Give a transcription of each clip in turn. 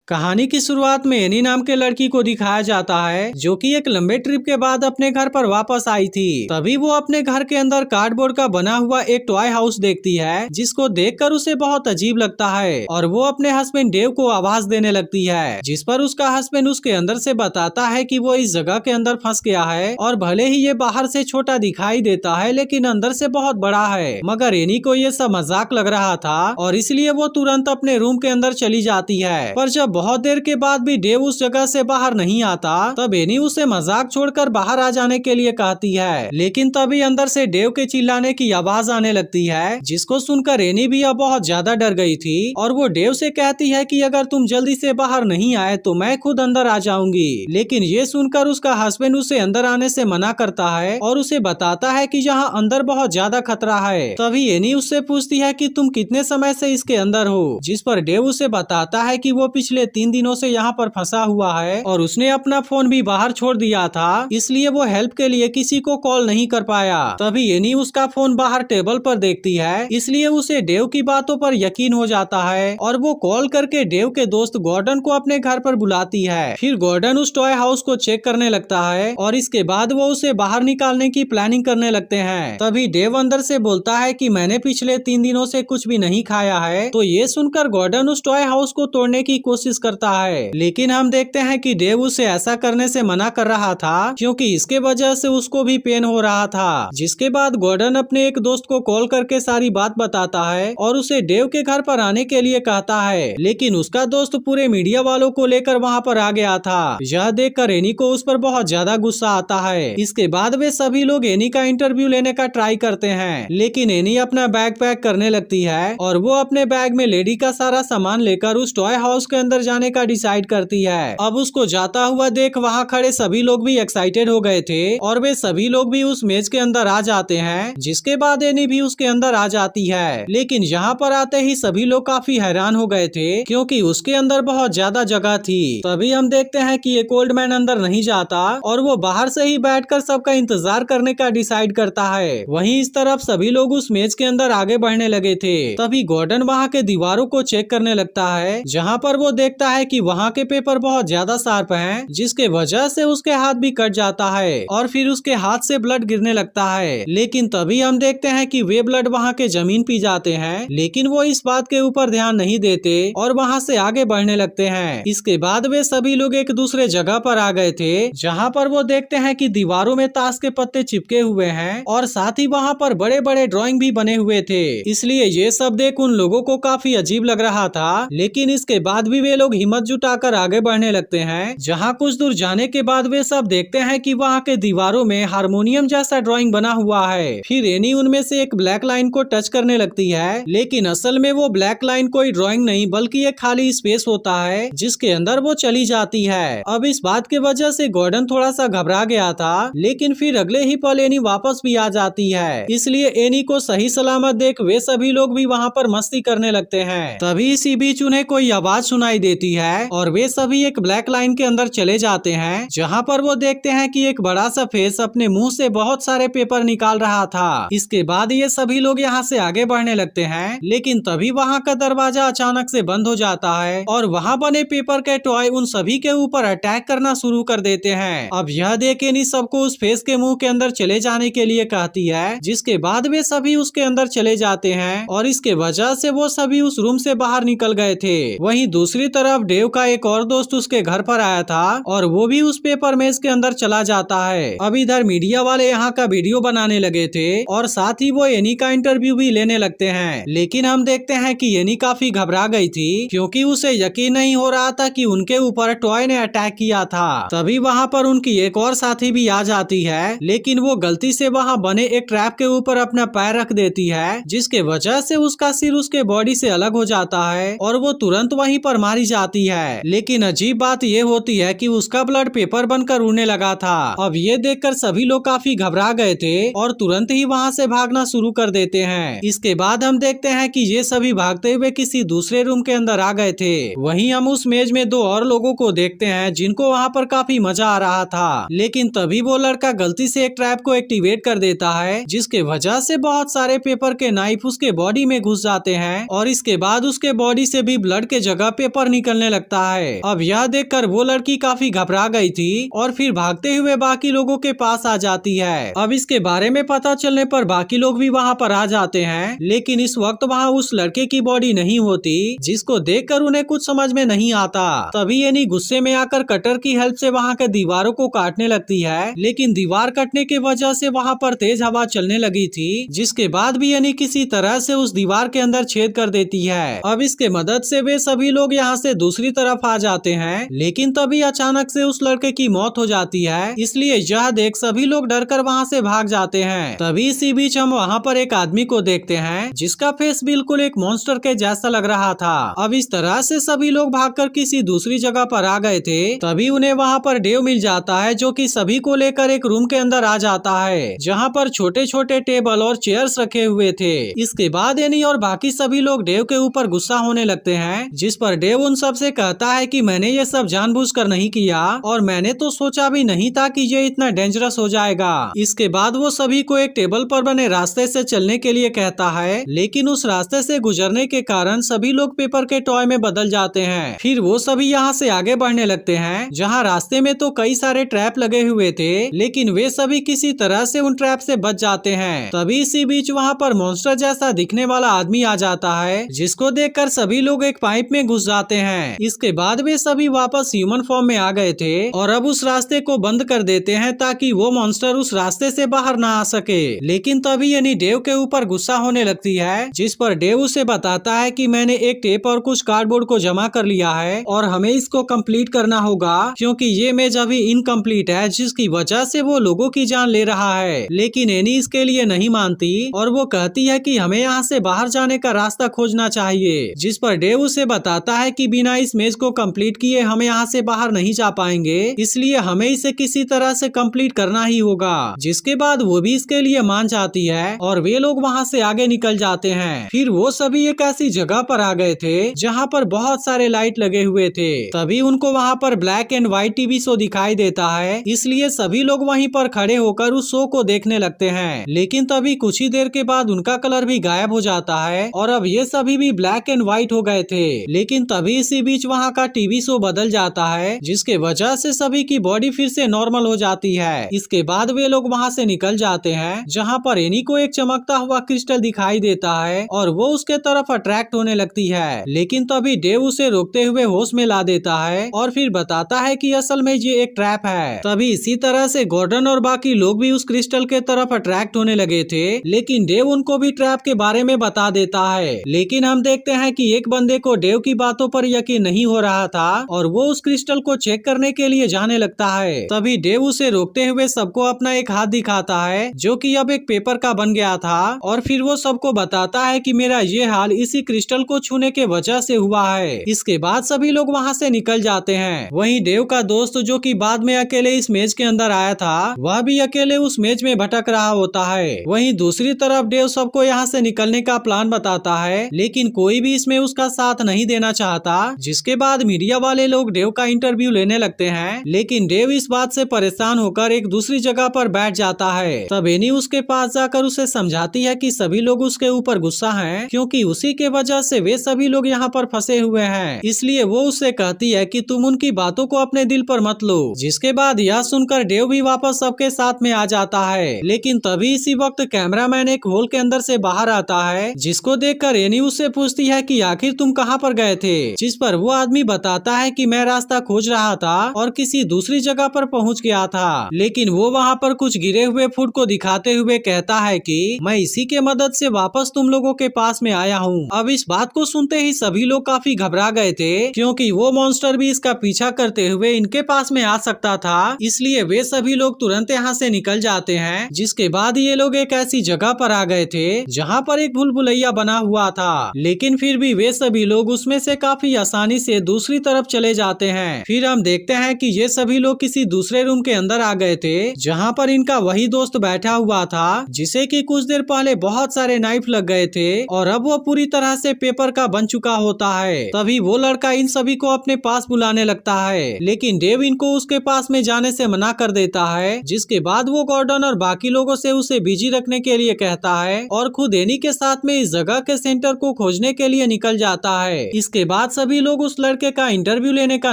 कहानी की शुरुआत में एनी नाम के लड़की को दिखाया जाता है जो कि एक लंबे ट्रिप के बाद अपने घर पर वापस आई थी। तभी वो अपने घर के अंदर कार्डबोर्ड का बना हुआ एक टॉय हाउस देखती है जिसको देखकर उसे बहुत अजीब लगता है और वो अपने हस्बैंड डेव को आवाज देने लगती है, जिस पर उसका हस्बैंड उसके अंदर से बताता है कि वो इस जगह के अंदर फंस गया है और भले ही ये बाहर से छोटा दिखाई देता है लेकिन अंदर से बहुत बड़ा है। मगर एनी को ये सब मजाक लग रहा था और इसलिए वो तुरंत अपने रूम के अंदर चली जाती है। पर जब बहुत देर के बाद भी डेव उस जगह से बाहर नहीं आता तब एनी उसे मजाक छोड़कर बाहर आ जाने के लिए कहती है, लेकिन तभी अंदर से डेव के चिल्लाने की आवाज आने लगती है जिसको सुनकर एनी भी अब बहुत ज्यादा डर गई थी और वो डेव से कहती है कि अगर तुम जल्दी से बाहर नहीं आए तो मैं खुद अंदर आ जाऊंगी। लेकिन ये सुनकर उसका हस्बैंड उसे अंदर आने से मना करता है और उसे बताता है कि यहाँ अंदर बहुत ज्यादा खतरा है। तभी एनी उससे पूछती है कि तुम कितने समय से इसके अंदर हो, जिस पर डेव उसे बताता है कि वो पिछले 3 दिनों से यहाँ पर फंसा हुआ है और उसने अपना फोन भी बाहर छोड़ दिया था, इसलिए वो हेल्प के लिए किसी को कॉल नहीं कर पाया। तभी एनी उसका फोन बाहर टेबल पर देखती है, इसलिए उसे डेव की बातों पर यकीन हो जाता है और वो कॉल करके डेव के दोस्त गॉर्डन को अपने घर पर बुलाती है। फिर गॉर्डन उस टॉय हाउस को चेक करने लगता है और इसके बाद वो उसे बाहर निकालने की प्लानिंग करने लगते हैं। तभी डेव अंदर से बोलता है कि मैंने पिछले 3 दिनों से कुछ भी नहीं खाया है। तो ये सुनकर गॉर्डन उस टॉय हाउस को तोड़ने की कोशिश करता है, लेकिन हम देखते हैं कि डेव उसे ऐसा करने से मना कर रहा था क्योंकि इसके वजह से उसको भी पेन हो रहा था। जिसके बाद गॉर्डन अपने एक दोस्त को कॉल करके सारी बात बताता है और उसे डेव के घर पर आने के लिए कहता है, लेकिन उसका दोस्त पूरे मीडिया वालों को लेकर वहाँ पर आ गया था। यह देखकर एनी को उस पर बहुत ज्यादा गुस्सा आता है। इसके बाद वे सभी लोग एनी का इंटरव्यू लेने का ट्राई करते हैं, लेकिन एनी अपना बैग पैक करने लगती है और वो अपने बैग में लेडी का सारा सामान लेकर उस टॉय हाउस के अंदर जाने का डिसाइड करती है। अब उसको जाता हुआ देख वहाँ खड़े सभी लोग भी एक्साइटेड हो गए थे और वे सभी लोग भी उस मेज के अंदर आ जाते हैं, जिसके बाद एनी भी उसके अंदर आ जाती है। लेकिन यहाँ पर आते ही सभी लोग काफी हैरान हो गए थे क्योंकि उसके अंदर बहुत ज्यादा जगह थी। तभी हम देखते हैं कि एक ओल्ड मैन अंदर नहीं जाता और वो बाहर से ही बैठकर सबका इंतजार करने का डिसाइड करता है। वहीं इस तरफ सभी लोग उस मेज के अंदर आगे बढ़ने लगे थे। तभी गॉर्डन वहाँ के दीवारों को चेक करने लगता है, जहाँ पर वो देखता है कि वहाँ के पेपर बहुत ज्यादा शार्प हैं, जिसके वजह से उसके हाथ भी कट जाता है और फिर उसके हाथ से ब्लड गिरने लगता है। लेकिन तभी हम देखते हैं कि वे ब्लड वहाँ के जमीन पी जाते हैं, लेकिन वो इस बात के ऊपर ध्यान नहीं देते और वहाँ से आगे बढ़ने लगते हैं। इसके बाद वे सभी लोग एक दूसरे जगह पर आ गए थे, जहाँ पर वो देखते हैं कि दीवारों में ताश के पत्ते चिपके हुए हैं और साथ ही वहाँ पर बड़े बड़े ड्राइंग भी बने हुए थे। इसलिए ये सब देख उन लोगों को काफी अजीब लग रहा था, लेकिन इसके बाद भी वे लोग हिम्मत जुटाकर आगे बढ़ने लगते हैं। जहाँ कुछ दूर जाने के बाद वे सब देखते हैं कि वहाँ के दीवारों में हारमोनियम जैसा ड्राइंग बना हुआ है। फिर एनी उनमें से एक ब्लैक लाइन को टच करने लगती है, लेकिन असल में वो ब्लैक लाइन कोई ड्राइंग नहीं बल्कि एक खाली स्पेस होता है जिसके अंदर वो चली जाती है। अब इस बात की वजह से गॉर्डन थोड़ा सा घबरा गया था, लेकिन फिर अगले ही पल एनी वापस भी आ जाती है। इसलिए एनी को सही सलामत देख वे सभी लोग भी वहाँ पर मस्ती करने लगते हैं। तभी इसी बीच उन्हें कोई आवाज सुनाई देती है और वे सभी एक ब्लैक लाइन के अंदर चले जाते हैं, जहाँ पर वो देखते हैं कि एक बड़ा सा फेस अपने मुंह से बहुत सारे पेपर निकाल रहा था। इसके बाद ये सभी लोग यहाँ से आगे बढ़ने लगते हैं, लेकिन तभी वहाँ का दरवाजा अचानक से बंद हो जाता है और वहाँ बने पेपर के टॉय उन सभी के ऊपर अटैक करना शुरू कर देते हैं। अब यह देख एनी सबको उस फेस के मुंह के अंदर चले जाने के लिए कहती है, जिसके बाद वे सभी उसके अंदर चले जाते हैं और इसके वजह से वो सभी उस रूम से बाहर निकल गए थे। वहीं दूसरी तरफ डेव का एक और दोस्त उसके घर पर आया था और वो भी उस पेपर मेज के अंदर चला जाता है। अब इधर मीडिया वाले यहाँ का वीडियो बनाने लगे थे और साथ ही वो एनी का इंटरव्यू भी लेने लगते हैं, लेकिन हम देखते हैं कि एनी काफी घबरा गई थी क्योंकि उसे यकीन नहीं हो रहा था कि उनके ऊपर टॉय ने अटैक किया था। तभी वहाँ पर उनकी एक और साथी भी आ जाती है, लेकिन वो गलती से वहाँ बने एक ट्रैप के ऊपर अपना पैर रख देती है, जिसके वजह से उसका सिर उसके बॉडी से अलग हो जाता है और वो तुरंत वहीं पर मारी जाती है। लेकिन अजीब बात ये होती है कि उसका ब्लड पेपर बनकर उड़ने लगा था। अब ये देखकर सभी लोग काफी घबरा गए थे और तुरंत ही वहाँ से भागना शुरू कर देते हैं। इसके बाद हम देखते हैं कि ये सभी भागते हुए किसी दूसरे रूम के अंदर आ गए थे। वहीं हम उस मेज में 2 और लोगों को देखते हैं जिनको वहाँ पर काफी मजा आ रहा था, लेकिन तभी वो लड़का गलती से एक ट्रैप को एक्टिवेट कर देता है, जिसके वजह से बहुत सारे पेपर के नाइफ उसके बॉडी में घुस जाते हैं और इसके बाद उसके बॉडी से भी ब्लड के जगह पेपर निकलने लगता है। अब यह देखकर वो लड़की काफी घबरा गई थी और फिर भागते हुए बाकी लोगों के पास आ जाती है। अब इसके बारे में पता चलने पर बाकी लोग भी वहाँ पर आ जाते हैं, लेकिन इस वक्त वहाँ उस लड़के की बॉडी नहीं होती, जिसको देखकर उन्हें कुछ समझ में नहीं आता। तभी एनी गुस्से में आकर कटर की हेल्प से वहाँ के दीवारों को काटने लगती है, लेकिन दीवार कटने की वजह से वहाँ पर तेज हवा चलने लगी थी, जिसके बाद भी एनी किसी तरह से उस दीवार के अंदर छेद कर देती है। अब इसके मदद से वे सभी लोग यहाँ से दूसरी तरफ आ जाते हैं, लेकिन तभी अचानक से उस लड़के की मौत हो जाती है, इसलिए यह देख सभी लोग डरकर वहाँ से भाग जाते हैं। तभी इसी बीच हम वहाँ पर एक आदमी को देखते हैं, जिसका फेस बिल्कुल एक मॉन्स्टर के जैसा लग रहा था। अब इस तरह से सभी लोग भागकर किसी दूसरी जगह पर आ गए थे। तभी उन्हें वहाँ पर डेव मिल जाता है, जो कि सभी को लेकर एक रूम के अंदर आ जाता है, जहाँ पर छोटे छोटे टेबल और चेयर्स रखे हुए थे। इसके बाद एनी और बाकी सभी लोग डेव के ऊपर गुस्सा होने लगते हैं, जिस पर डेव उन सब से कहता है कि मैंने ये सब जानबूझकर नहीं किया और मैंने तो सोचा भी नहीं था कि ये इतना डेंजरस हो जाएगा। इसके बाद वो सभी को एक टेबल पर बने रास्ते से चलने के लिए कहता है, लेकिन उस रास्ते से गुजरने के कारण सभी लोग पेपर के टॉय में बदल जाते हैं। फिर वो सभी यहाँ से आगे बढ़ने लगते हैं, जहाँ रास्ते में तो कई सारे ट्रैप लगे हुए थे, लेकिन वे सभी किसी तरह से उन ट्रैप से बच जाते हैं। तभी इसी बीच वहाँ पर मॉन्स्टर जैसा दिखने वाला आदमी आ जाता है, जिसको देखकर सभी लोग एक पाइप में घुस जाते हैं। इसके बाद वे सभी वापस ह्यूमन फॉर्म में आ गए थे और अब उस रास्ते को बंद कर देते हैं, ताकि वो मॉन्स्टर उस रास्ते से बाहर ना आ सके। लेकिन तभी यानी डेव के ऊपर गुस्सा होने लगती है, जिस पर डेव उसे बताता है कि मैंने एक टेप और कुछ कार्डबोर्ड को जमा कर लिया है और हमें इसको कंप्लीट करना होगा, क्योंकि ये मेज अभी इनकम्प्लीट है, जिसकी वजह से वो लोगों की जान ले रहा है। लेकिन एनी इसके लिए नहीं मानती और वो कहती है कि हमें यहाँ से बाहर जाने का रास्ता खोजना चाहिए, जिस पर डेव उसे बताता है कि बिना इस मेज को कंप्लीट किए हम यहाँ से बाहर नहीं जा पाएंगे, इसलिए हमें इसे किसी तरह से कंप्लीट करना ही होगा। जिसके बाद वो भी इसके लिए मान जाती है और वे लोग वहाँ से आगे निकल जाते हैं। फिर वो सभी एक ऐसी जगह पर आ गए थे जहाँ पर बहुत सारे लाइट लगे हुए थे। तभी उनको वहाँ पर black and white TV show दिखाई देता है, इसलिए सभी लोग वहीं पर खड़े होकर उस शो को देखने लगते हैं। लेकिन तभी कुछ ही देर के बाद उनका कलर भी गायब हो जाता है और अब ये सभी भी ब्लैक एंड व्हाइट हो गए थे। लेकिन तभी इसी बीच वहाँ का टीवी शो बदल जाता है, जिसके वजह से सभी की बॉडी फिर से नॉर्मल हो जाती है। इसके बाद वे लोग वहाँ से निकल जाते हैं, जहाँ पर एनी को एक चमकता हुआ क्रिस्टल दिखाई देता है और वो उसके तरफ अट्रैक्ट होने लगती है। लेकिन तभी डेव उसे रोकते हुए होश में ला देता है और फिर बताता है कि असल में ये एक ट्रैप है। तभी इसी तरह से गॉर्डन और बाकी लोग भी उस क्रिस्टल के तरफ अट्रैक्ट होने लगे थे, लेकिन डेव उनको भी ट्रैप के बारे में बता देता है। लेकिन हम देखते हैं कि एक बंदे को डेव की बातों पर यकीन नहीं हो रहा था और वो उस क्रिस्टल को चेक करने के लिए जाने लगता है। तभी डेव उसे रोकते हुए सबको अपना एक हाथ दिखाता है, जो कि अब एक पेपर का बन गया था, और फिर वो सबको बताता है कि मेरा ये हाल इसी क्रिस्टल को छूने के वजह से हुआ है। इसके बाद सभी लोग वहाँ से निकल जाते हैं। वहीं डेव का दोस्त, जो कि बाद में अकेले इस मेज के अंदर आया था, वह भी अकेले उस मेज में भटक रहा होता है। वहीं दूसरी तरफ डेव सबको यहाँ से निकलने का प्लान बताता है, लेकिन कोई भी इसमें उसका साथ नहीं देना चाहता। जिसके बाद मीडिया वाले लोग डेव का इंटरव्यू लेने लगते हैं, लेकिन डेव इस बात से परेशान होकर एक दूसरी जगह पर बैठ जाता है। तब एनी उसके पास जाकर उसे समझाती है कि सभी लोग उसके ऊपर गुस्सा हैं, क्योंकि उसी के वजह से वे सभी लोग यहाँ पर फंसे हुए हैं। इसलिए वो उससे कहती है कि तुम उनकी बातों को अपने दिल पर मत लो। जिसके बाद यह सुनकर डेव भी वापस सबके साथ में आ जाता है। लेकिन तभी इसी वक्त कैमरामैन एक होल के अंदर से बाहर आता है, जिसको देखकर एनी उससे पूछती है कि आखिर तुम कहाँ पर गए थे। जिस पर वो आदमी बताता है कि मैं रास्ता खोज रहा था और किसी दूसरी जगह पर पहुँच गया था, लेकिन वो वहाँ पर कुछ गिरे हुए फूड को दिखाते हुए कहता है कि मैं इसी के मदद से वापस तुम लोगों के पास में आया हूँ। अब इस बात को सुनते ही सभी लोग काफी घबरा गए थे, क्योंकि वो मॉन्स्टर भी इसका पीछा करते हुए इनके पास में आ सकता था। इसलिए वे सभी लोग तुरंत यहाँ से निकल जाते हैं। जिसके बाद ये लोग एक ऐसी जगह पर आ गए थे जहाँ पर एक भूल-भुलैया बना हुआ था, लेकिन फिर भी वे सभी लोग उसमें से काफी आसानी से दूसरी तरफ चले जाते हैं। फिर हम देखते हैं कि ये सभी लोग किसी दूसरे रूम के अंदर आ गए थे, जहाँ पर इनका वही दोस्त बैठा हुआ था, जिसे कि कुछ देर पहले बहुत सारे नाइफ लग गए थे और अब वो पूरी तरह से पेपर का बन चुका होता है। तभी वो लड़का इन सभी को अपने पास बुलाने लगता है, लेकिन डेव इनको उसके पास में जाने से मना कर देता है। जिसके बाद वो गॉर्डन और बाकी लोगों से उसे बिजी रखने के लिए कहता है और खुद एनी के साथ में इस जगह के सेंटर को खोजने के लिए निकल जाता है। इसके बाद सभी लोग उस लड़के का इंटरव्यू लेने का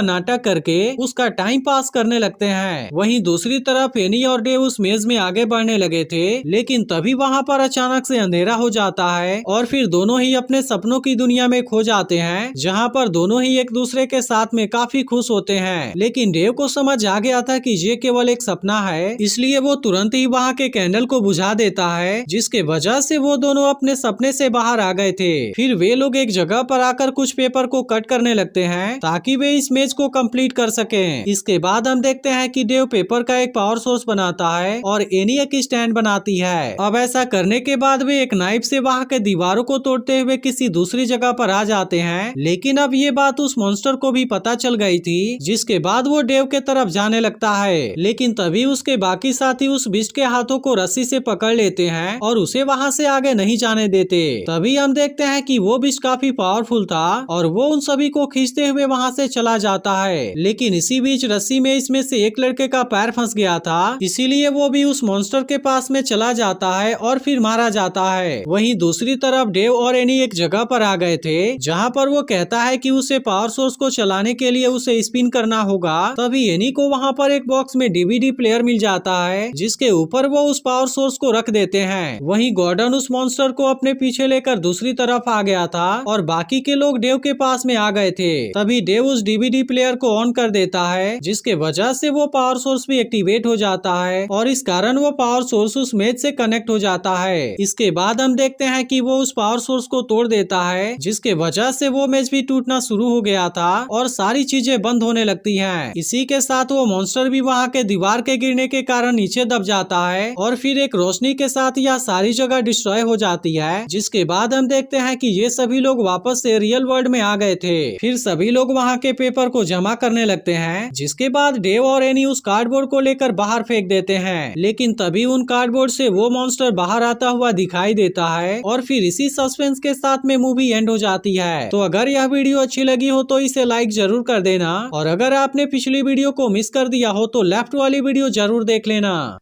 नाटक करके उसका टाइम पास करने लगते हैं। वहीं दूसरी तरफ एनी और डेव उस मेज में आगे बढ़ने लगे थे, लेकिन तभी वहाँ पर अचानक से अंधेरा हो जाता है और फिर दोनों ही अपने सपनों की दुनिया में खो जाते हैं, जहाँ पर दोनों ही एक दूसरे के साथ में काफी खुश होते हैं। लेकिन डेव को समझ आ गया था कि ये केवल एक सपना है, इसलिए वो तुरंत ही वहाँ के कैंडल को बुझा देता है, जिसके वजह से वो दोनों अपने सपने से बाहर आ गए थे। फिर वे लोग एक जगह पर आकर कुछ पेपर को कट करने लगते हैं ताकि वे इस मेज को कंप्लीट कर सकें। इसके बाद हम देखते हैं कि डेव पेपर का एक पावर सोर्स बनाता है और एनी एक स्टैंड बनाती है। अब ऐसा करने के बाद वे एक नाइफ से वहाँ के दीवारों को तोड़ते हुए किसी दूसरी जगह पर आ जाते हैं, लेकिन अब ये बात उस मॉन्स्टर को भी पता चल गई थी, जिसके बाद वो डेव के तरफ जाने लगता है। लेकिन तभी उसके बाकी साथी उस बिस्ट के हाथों को रस्सी से पकड़ लेते हैं और उसे वहाँ से आगे नहीं जाने देते। तभी हम देखते हैं कि वो बिस्ट काफी पावरफुल था और वो उन सभी को खींचते हुए वहाँ से चला जाता है। लेकिन इसी बीच रस्सी में इसमें से एक लड़के का पैर फंस गया था, इसीलिए वो भी उस मॉन्स्टर के पास में चला जाता है और फिर मारा जाता है। वहीं दूसरी तरफ डेव और एनी एक जगह पर आ गए थे, जहाँ पर वो कहता है कि उसे पावर सोर्स को चलाने के लिए उसे स्पिन करना होगा। तभी एनी को वहाँ पर एक बॉक्स में डीवीडी प्लेयर मिल जाता है, जिसके ऊपर वो उस पावर सोर्स को रख देते हैं। वहीं गॉर्डन उस मॉन्स्टर को अपने पीछे लेकर दूसरी तरफ आ गया था और बाकी के लोग डेव के पास में आ गए थे। तभी डेव उस डीवीडी प्लेयर को ऑन कर देता है, जिसके वजह से वो पावर सोर्स भी एक्टिवेट हो जाता है और इस कारण वो पावर सोर्स उस मेज से कनेक्ट हो जाता है। इसके बाद हम देखते हैं कि वो उस पावर सोर्स को तोड़ देता है, जिसके वजह से वो मेज भी टूटना शुरू हो गया था और सारी चीजें बंद होने लगती हैं। इसी के साथ वो मॉन्स्टर भी वहाँ के दीवार के गिरने के कारण नीचे दब जाता है और फिर एक रोशनी के साथ यह सारी जगह डिस्ट्रॉय हो जाती है। जिसके बाद हम देखते हैं कि ये सभी लोग वापस से रियल वर्ल्ड में आ गए थे। फिर सभी लोग वहाँ के पेपर को जमा करने लगते हैं, जिसके बाद डेव और एनी उस कार्डबोर्ड को लेकर बाहर फेंक देते हैं। लेकिन तभी उन कार्डबोर्ड से वो मॉन्स्टर बाहर आता हुआ दिखाई देता है और फिर इसी सस्पेंस के साथ में मूवी एंड हो जाती है। तो अगर यह वीडियो अच्छी लगी हो तो इसे लाइक जरूर कर देना और अगर आपने पिछली वीडियो को मिस कर दिया हो तो लेफ्ट वाली वीडियो जरूर देख लेना।